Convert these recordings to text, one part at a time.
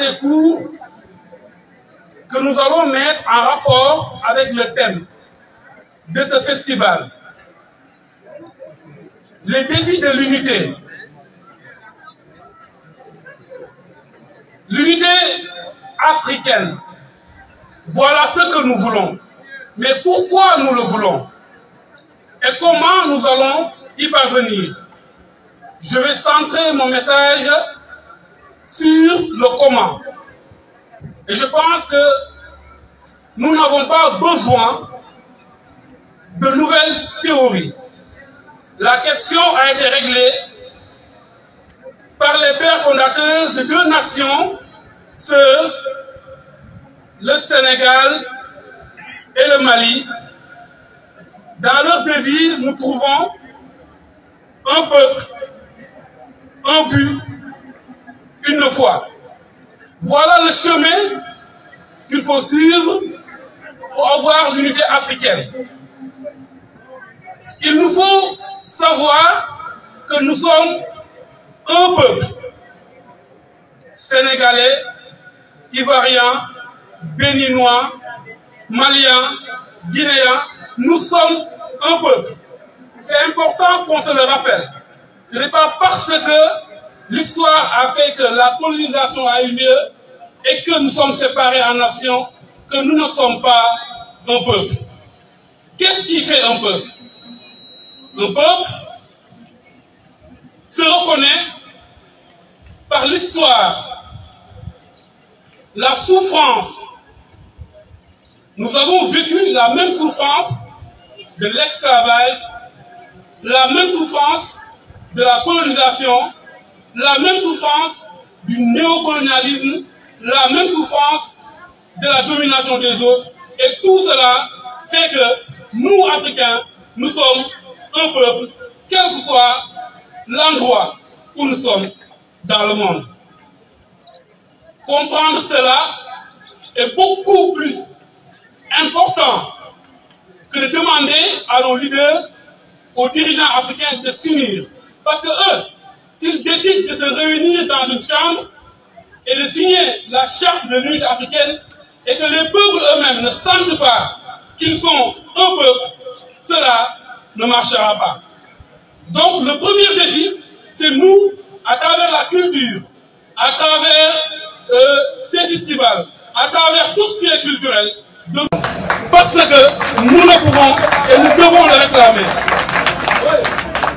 assez court que nous allons mettre en rapport avec le thème de ce festival. Les défis de l'unité. L'unité africaine. Voilà ce que nous voulons. Mais pourquoi nous le voulons? Et comment nous allons y parvenir? Je vais centrer mon message sur le comment. Et je pense que nous n'avons pas besoin de nouvelles théories. La question a été réglée par les pères fondateurs de deux nations sœurs, le Sénégal et le Mali. Dans leur devise, nous trouvons un peuple, un but, une foi. Voilà le chemin qu'il faut suivre pour avoir l'unité africaine. Il nous faut savoir que nous sommes un peuple sénégalais, ivoirien, béninois, malien, guinéen. Nous sommes un peuple. C'est important qu'on se le rappelle. Ce n'est pas parce que l'histoire a fait que la colonisation a eu lieu et que nous sommes séparés en nations que nous ne sommes pas un peuple. Qu'est-ce qui fait un peuple? Un peuple se reconnaît par l'histoire, la souffrance. Nous avons vécu la même souffrance de l'esclavage, la même souffrance de la colonisation, la même souffrance du néocolonialisme, la même souffrance de la domination des autres. Et tout cela fait que nous, Africains, nous sommes un peuple, quel que soit l'endroit où nous sommes dans le monde. Comprendre cela est beaucoup plus important que de demander à nos leaders, aux dirigeants africains de s'unir. Parce que eux, s'ils décident de se réunir dans une chambre et de signer la charte de l'unité africaine et que les peuples eux-mêmes ne sentent pas qu'ils sont un peuple, cela ne marchera pas. Donc le premier défi, c'est nous, à travers la culture, à travers ces festivals, à travers tout ce qui est culturel, parce que nous le pouvons et nous devons le réclamer.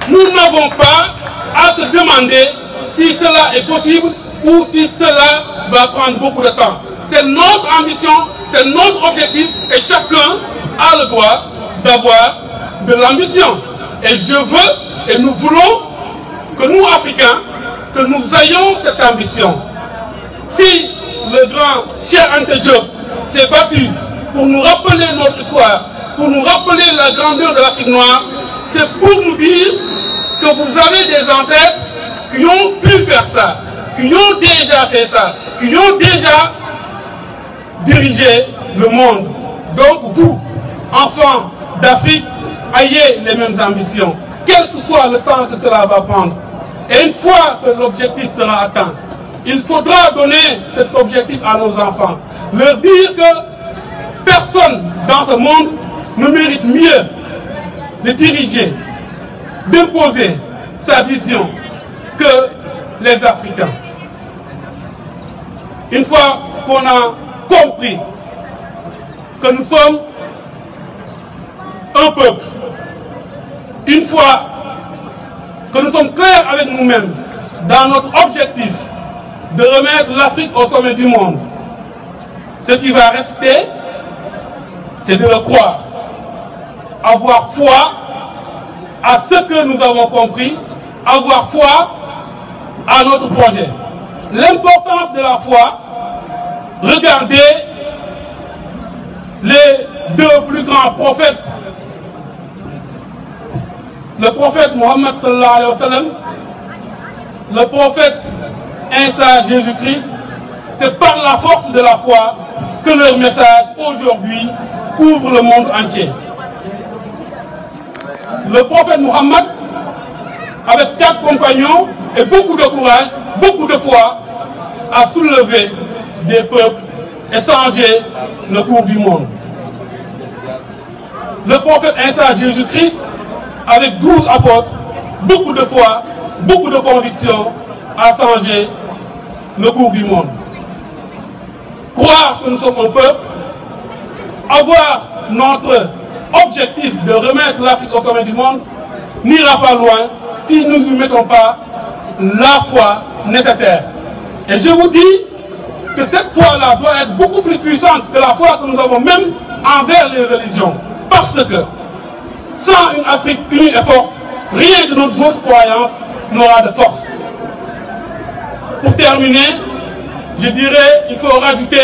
Nous n'avons pas à se demander si cela est possible ou si cela va prendre beaucoup de temps. C'est notre ambition, c'est notre objectif et chacun a le droit d'avoir de l'ambition. Et je veux et nous voulons que nous, Africains, que nous ayons cette ambition. Si le grand Cheikh Anta Diop s'est battu pour nous rappeler notre histoire, pour nous rappeler la grandeur de l'Afrique noire, c'est pour nous dire que vous avez des ancêtres qui ont pu faire ça, qui ont déjà fait ça, qui ont déjà dirigé le monde. Donc vous, enfants d'Afrique, ayez les mêmes ambitions, quel que soit le temps que cela va prendre. Et une fois que l'objectif sera atteint, il faudra donner cet objectif à nos enfants, leur dire que personne dans ce monde ne mérite mieux de diriger, d'imposer sa vision que les Africains. Une fois qu'on a compris que nous sommes un peuple, une fois que nous sommes clairs avec nous-mêmes dans notre objectif de remettre l'Afrique au sommet du monde, ce qui va rester, c'est de le croire, avoir foi à ce que nous avons compris, avoir foi à notre projet. L'importance de la foi, regardez les deux plus grands prophètes, le prophète Mohammed sallallahu alayhi wa sallam, le prophète Isa Jésus-Christ. C'est par la force de la foi que leur message aujourd'hui couvre le monde entier. Le prophète Mohammed, avec 4 compagnons et beaucoup de courage, beaucoup de foi, a soulevé des peuples et changer le cours du monde. Le prophète Isa Jésus-Christ, avec 12 apôtres, beaucoup de foi, beaucoup de conviction, a changé le cours du monde. Croire que nous sommes un peuple, avoir notre objectif de remettre l'Afrique au sommet du monde, n'ira pas loin si nous ne mettons pas la foi nécessaire. Et je vous dis que cette foi-là doit être beaucoup plus puissante que la foi que nous avons même envers les religions. Parce que sans une Afrique unie et forte, rien de nos autres croyances n'aura de force. Pour terminer, je dirais qu'il faut rajouter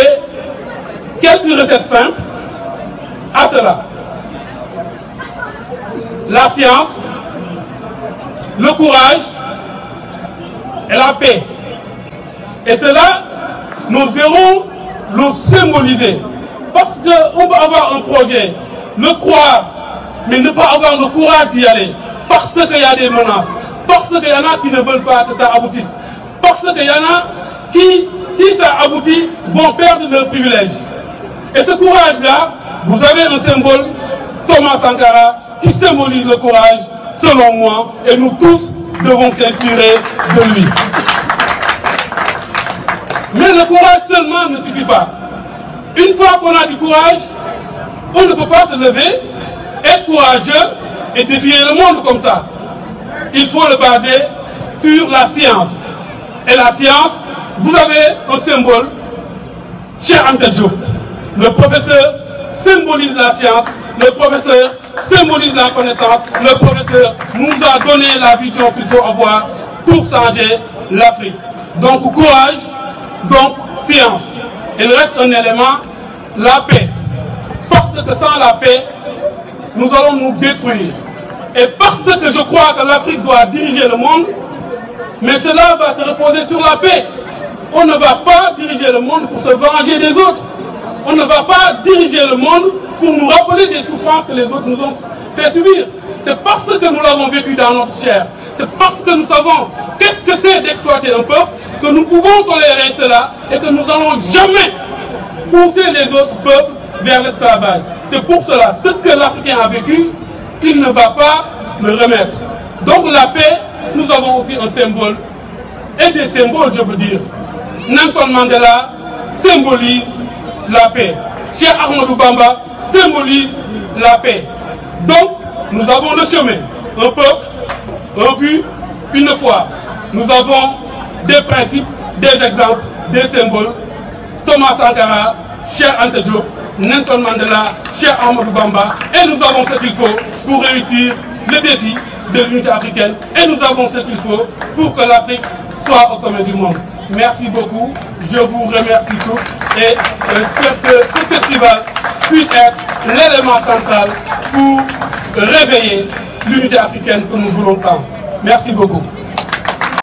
quelques recettes simples à cela. La science, le courage et la paix. Et cela, nous irons le symboliser. Parce qu'on peut avoir un projet, le croire, mais ne pas avoir le courage d'y aller. Parce qu'il y a des menaces. Parce qu'il y en a qui ne veulent pas que ça aboutisse. Parce qu'il y en a qui, si ça aboutit, vont perdre leurs privilèges. Et ce courage-là, vous avez un symbole, Thomas Sankara, qui symbolise le courage, selon moi, et nous tous devons s'inspirer de lui. Mais le courage seulement ne suffit pas. Une fois qu'on a du courage, on ne peut pas se lever, être courageux et défier le monde comme ça. Il faut le baser sur la science. Et la science, vous avez un symbole, Cheikh Anta Diop. Le professeur symbolise la science, le professeur symbolise la connaissance, le professeur nous a donné la vision qu'il faut avoir pour changer l'Afrique. Donc courage, donc science. Il reste un élément, la paix. Parce que sans la paix, nous allons nous détruire. Et parce que je crois que l'Afrique doit diriger le monde, mais cela va se reposer sur la paix. On ne va pas diriger le monde pour se venger des autres. On ne va pas diriger le monde pour nous rappeler des souffrances que les autres nous ont fait subir. C'est parce que nous l'avons vécu dans notre chair. C'est parce que nous savons qu'est-ce que c'est d'exploiter un peuple que nous pouvons tolérer cela et que nous n'allons jamais pousser les autres peuples vers l'esclavage. C'est pour cela, ce que l'Africain a vécu, il ne va pas le remettre. Donc la paix, nous avons aussi un symbole, et des symboles je veux dire. Nelson Mandela symbolise la paix. Cheikh Ahmadou Bamba symbolise la paix. Donc, nous avons le chemin, un peuple, un but, une foi. Nous avons des principes, des exemples, des symboles. Thomas Sankara, Cheikh Anta Diop, Nelson Mandela, Cheikh Ahmadou Bamba. Et nous avons ce qu'il faut pour réussir le défi de l'unité africaine. Et nous avons ce qu'il faut pour que l'Afrique soit au sommet du monde. Merci beaucoup. Je vous remercie tous et j'espère que ce festival puisse être l'élément central pour réveiller l'unité africaine que nous voulons tant. Merci beaucoup.